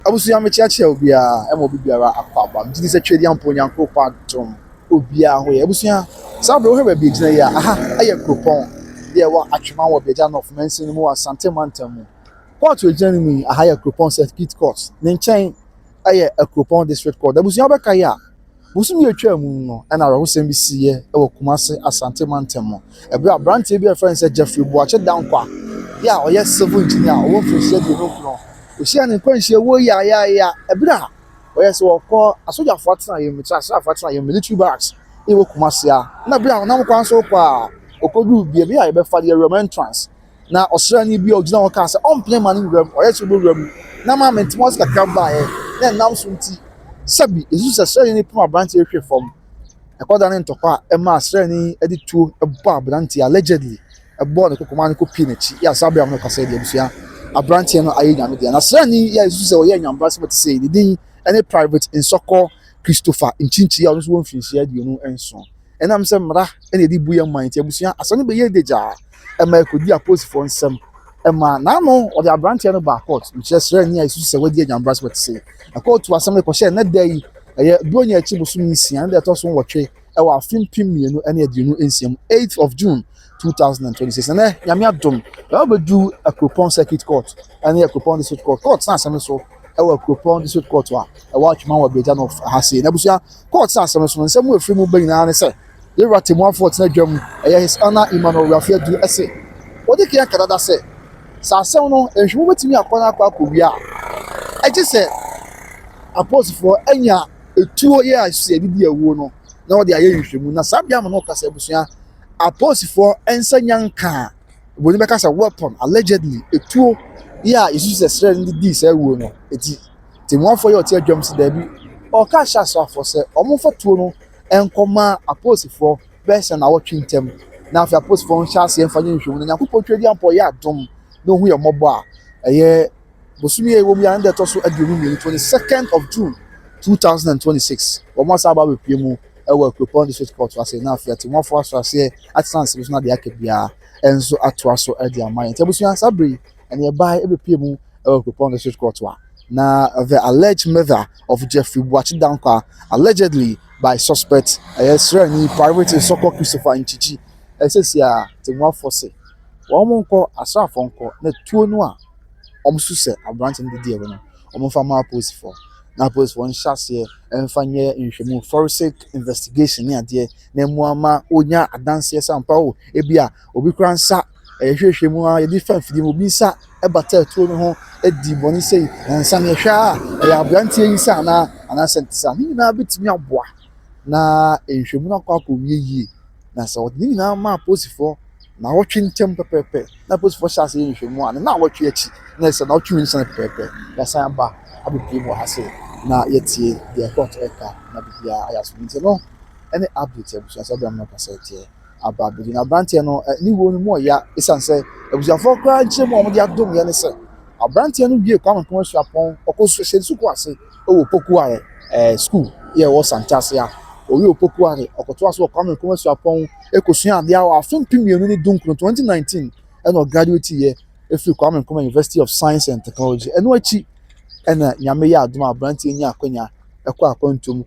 Abusuya mechiache obia emo bibiara akwaba mjidi se twedi ampo nyanko patom obia hoye abusuya sabe wo hebe bi gina ya aha aye kropon de wa atwema wo beja no mensin mu Asanteman tamu court we gina mi aha aye kropon circuit court ne nchen aye kropon district court abusuya be kai a busumi atwa mu no na ro sem bi siye e wo Kumasi Asanteman tamu e bra brante bi e friend say Jeffrey Boache dankwa ya oye civil engineer wo freshie di no Osia ne kwanhia wo ya ebra oya se wokọ asoja fatna ye mitra sa fatna ye military barracks e wo Kumasi a na bra na mkwan so kwa okodu bia bia ye be fa the Roman entrance na osrani bia ogina wo ka se on play man wram oya se bo wram na ma mentimos kakra ba ye na nam so nti sabi ezu se srani ni puma branch e hwe fom ekoda ne ntokwa e ma srani edi tuo e bo branch allegedly e bo ne kokoma ne ko pinachi ya sabi am no ka se dia busia Abrantie no aye nyame dia na srani ya isu se oye nyamba se say the din any private in soccer Christopher inchinchi ya so won finhia die no enso enam se mra ene di buya man ti abusuya asane be ye deja e ma ekodi apose for nsem e ma na no o de abrantie no ba court nche srani ya isu se wadi nyamba se say a court to asame ko share na dai eye bronya achi busu nsia na to so wotwe e wa fimpim mienu ene adi no ensiam 8th of June 2026 and nyame adom e be do a Kropon circuit court and a Kropon district court na asem so e wa Kropon district court a e wa atwema wa beja no hase na busia court na asem so nsem we free mu be nyina ne se ye rate mu afort na dwam e his honor Emmanuel Rafia du ese odi kia kadada se sa asem no ehwu betimi akona akobia e je se apostle for enya etuo ye ase bibia wo no na odi aye nhwemu na sabia mo no kasa busia Apostle for ensanyanka boni beka say weapon allegedly etuo ya isu se sre ndi di say wo no eti ti mo for your tia dwam se da bi o ka sha so afo se o mo fatuo no enkoma apostle for person na wo twintem na afi apostle for sha se enfanye nhwemu na yakopɔ twedi ampo ya adom na hu ye mobo a eye bosumi e wo mi ande to so aduonu mi 22nd of June 2026 o mo sa ba be pie mu ewa Kropon district court was na afia ti mofo aso ase atsanse bi na de akebia enso atoa so e de aman ti abusuan sabri ene bai e be pie mu ewa Kropon district court wa na the alleged murder of Jeffrey Boache dankwa allegedly by suspect Srani private soccer Christopher Nchichi esesia ti mofo se wo mo nko asrafo nko na tuo no a omsu se abrant ndi die no omfa ma post for na police won shase enfanye nhwemu forensic investigation ni ade na muama onya adanse sampa o ebia obi kransa ehwehwemu a ye different fidi mo bi sa ebata tuo no ho edi boni sei nsa na hwa a ya abrantie yi sa na anasentisa ni na betimi aboa na nhwemu na kwa yie na so ni na ma posifo na wotwe ntem pepepe na posifo shase nhwemu a na wotwe achi na se na wotwe nsa pepepe ya san ba abibi mo hase na yetie the court eka na bibia ayasunite no any update ebusu asabia mo Mpasatia ababi na brantie no ni wo no mo ya isanse ebusuafo kwa nche mo de adom ye ne se abrantie no wie kwa mo suapon okoso hyesuko ase owo pokuare school ye wo santasia owi opokuare okoto aso kwa mo suapon ekosua ade awa afimpimienu ni dunkro 2019 eno graduate ye efi kwa mo University of Science and Technology eno achi ena nyame ya adom abrantie nya akonya ekwa akwantum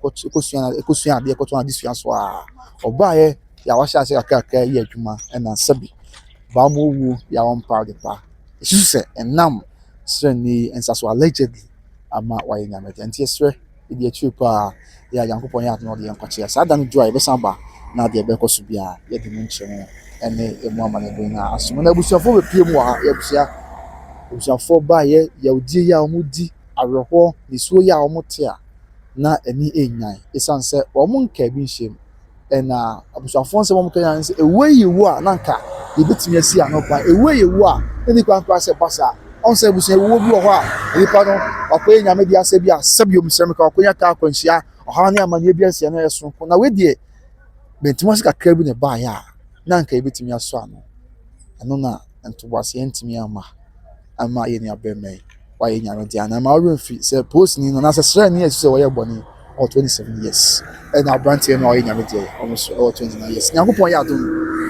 ekosua ade ekoto ade sua so a obaye ya washa ase kakaka ye adwuma ena sabi ba mo wu ya on proud pa isuse enam srani ensaso allegedly ama waye nyame ntie sre ide achi pa ya yankopon ya no de yankwache sa da no joy be samba na de be koso bia ye de nche ene emu amane be na asomo na busuafo be pie mu a ya busuafo ba ye ya odi ya omudi awerho nisuo ya omote a na eni enyan esanse omo nka bi nshem ena abusuafo nse omo kan nse ewe yewu a nanka yebetimi asi anopa ewe yewu a eni kwa kwa se basa onse busu ewu bi ho a nipa no akoye nyame bi ase bi a sabiom srem ka akonya ka akwanhia oha ne amane bi ase na yeso na wedie bentimo sika krabi ne ba ya nanka yebetimi aso ano eno na ntobase ntimi ama ye ni abemai waye nyame dia na ma remfi se post ni no na se srani esu se waye boni or 27 years and now brantie no waye nyame dia almost 29 years nyankopon ya adom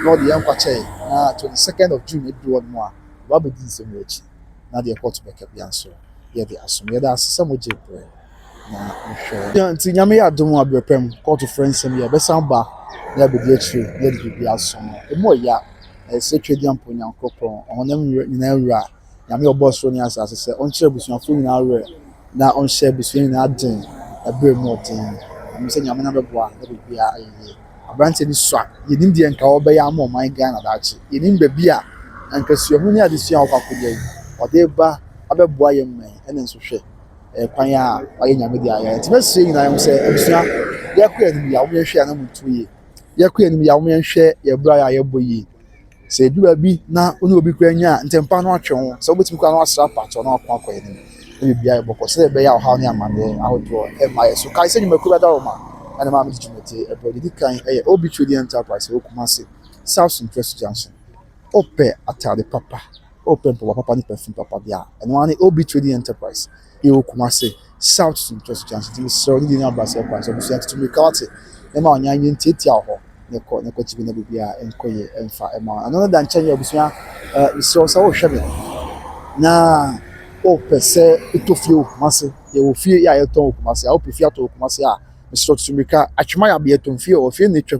no de yankwache na 22nd of June edu one more ba be di se mechi na de court back up answer ye de asom ye da asesa mo jebre na nhwe nti nyame ya dom abrepem court friends am ye besan ba na be di achire ye de bi asom emo ya se twedi ampo nyankopon onam nyina wura nyame oboso ni asase se onkyere busuafo nyina wura na onhyɛ busuafo nyina den ebre mo den am se nyame na beboa na be bia aye abrante ni so yenim de nka obɛyɛ ama ɔman Ghana daakye yenim ba bia anka suahu ni adesua ɔkakɔyɛ ɔde ba abɛboa yɛ mman ɛne nso hwɛ kwan a ɔyɛ nyame de ayɛ nti bɛsie nyinaa yɛm sɛ abusua yɛkɔ anim ya wɔn hwɛ na mutu yie yɛkɔ anim ya wɔn hwɛ yɛbra a yɛbɔ yie sɛ edura bi na ɔne obi kura nya ntɛmpa no atwe ho sɛ wobɛtumi kɔ na wasra patɔ na wakɔ akɔ anim na bibia yɛbɔkɔ sɛ ɛbɛyɛ ɔhaw ne amane ahodoɔ ɛma yɛ so kae sɛ nnwumakuo bɛda wɔ ma and I'm just going to kind of Obi Trading Enterprise, Kumasi, South Interest Junction. Open atade papa, open papa ni perfume papa dia. And one Obi Trading Enterprise, Kumasi, South Interest Junction. So the number of price, so we to make out it. Emma on yan titi aho, neko chibi na bibia enkoye emfa emma. Another than Chenya busia, so shabi. Na open say itofio Kumasi, ye will fear ya eton Kumasi, I hope if you to Kumasi. Sh0t Mika Achmaya be to fear or fear nature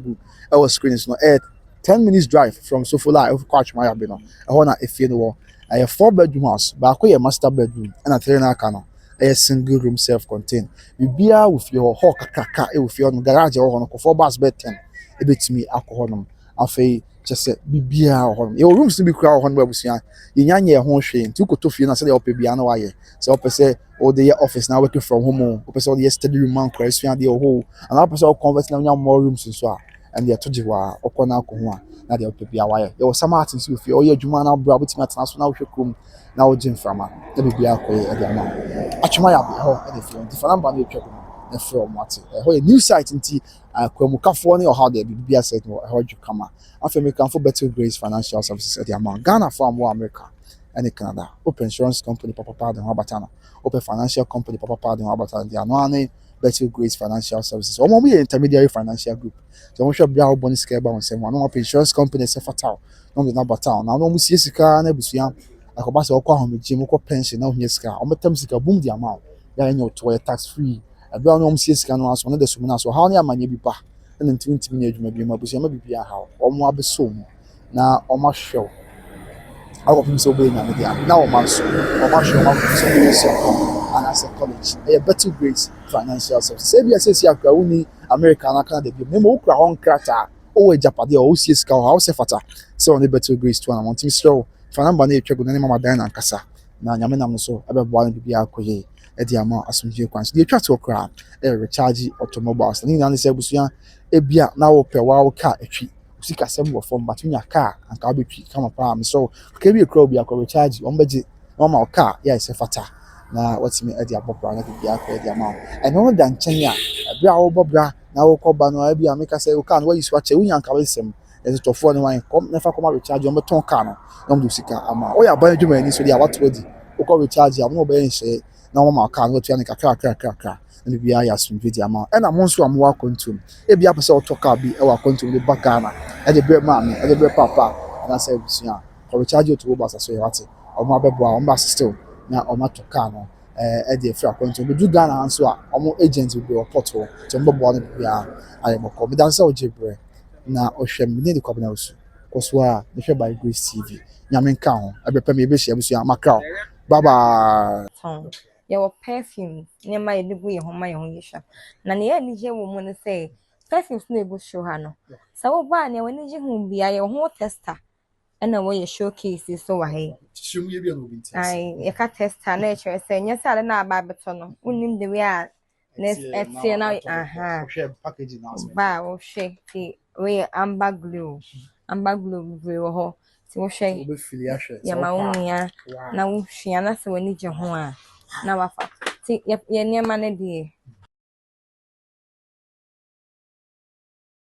our screens no 10 minutes drive from Sofola of Achmaya Bino. I wanna if you know a 4-bedroom house, but a master bedroom and a 3 a single room self-contained. You be with your hawk kaka with your garage or on 4 bus bed 10. A bit to me alcohol. Afei just say bibia ho your rooms to be crowd ho babusia yenyanye ho hwe nti ukoto fie na say opɛ bia na waye say opɛ say all the office now working from home opɛ say all the study room man kwara sua de ho and opɛ say convert na nya more rooms so a and they toji wa okona ko ho a na de opɛ bia waye there was some artist you fie oye adwuma na bra butimi atena so na wo hwe krom na wo gye mframa na bibia akoye e de ama atwema ya be ho e de fie nti fa number na etwa na from what a new site nti kwamukafo ne how there be asset no how you come after me can for better grace financial services at the amount Ghana for more America and Canada open insurance company papa de Habatana open financial company papa de Habatana the anone better grace financial services or we intermediary financial group so we should be our bonus care ba on say one open insurance company say fatal no be number town now no musie sika na busuya akoba se okwa homegye mo pension na ohia sika o metam sika boom the amount ya enyo to tax free abia no musie sika no aso no de so na so how na amanye bi pa na ntimi na adwuma bi ma busuya ma bibia ha o mo abeso mu na o ma hwew awo pim so be na me dia na o ma so so be so and as a college a better grades financial services say be say akra uni America na Canada bi me mo kra hon krata o Japade o sie sika o how se fata say on the better grades to na want me so fa number na etwa go na mama dan na nkasa na nyame nam so abeboa na bibia akoye e di ama asomdwe kwans de etwa to kra e recharge automobiles ni na say busuya e bia na wo pe wa wo car etwi sika sem wo form but nya car anka obetwi kama pa me so ka bi kra obi akọ recharge on beje normal car ya se fata na watimi e di abobra na bibia akọ e di ama e no dan kyenya bia wo bobra na wo kọ ba no e bia me ka say wo car no wa yisu ache unya anka wesem e to fo ne wan kom nefa kom recharge on beton car no no do sika ama o ya ban adwuma ni so dia wato adi wo kọ recharge am no be nhye na wo ma car no to ya ne kakra na bibia ya asomdwe di ama e na mo nso amwa kontum e bia pese otoka bi e wa kontum de bakana e de bre ma me e de bre papa na say busia ko recharge to bus so ya wate o ma beboa o ma still na o ma toka no e de fra kontum be du Ghana nso a o mo agent bi o porto to mbeboa no bia aye boko me dan say o jebre na o hwem ne de kwabena osu koso a ne hwe by Grace TV nyame nka ho e be pam e be hia busia makra bye bye your perfume near my degree home my own yisha. Nani any here woman say perfumes no show her no. So ban when you whom be a whole tester and away a showcase so I tester nature say yes I na babetono unim the way let's see now packaging ba shake the way amber glue we ho so shake ya maunia na wo hwia na se wani je ho a na wafa ti ye niema na die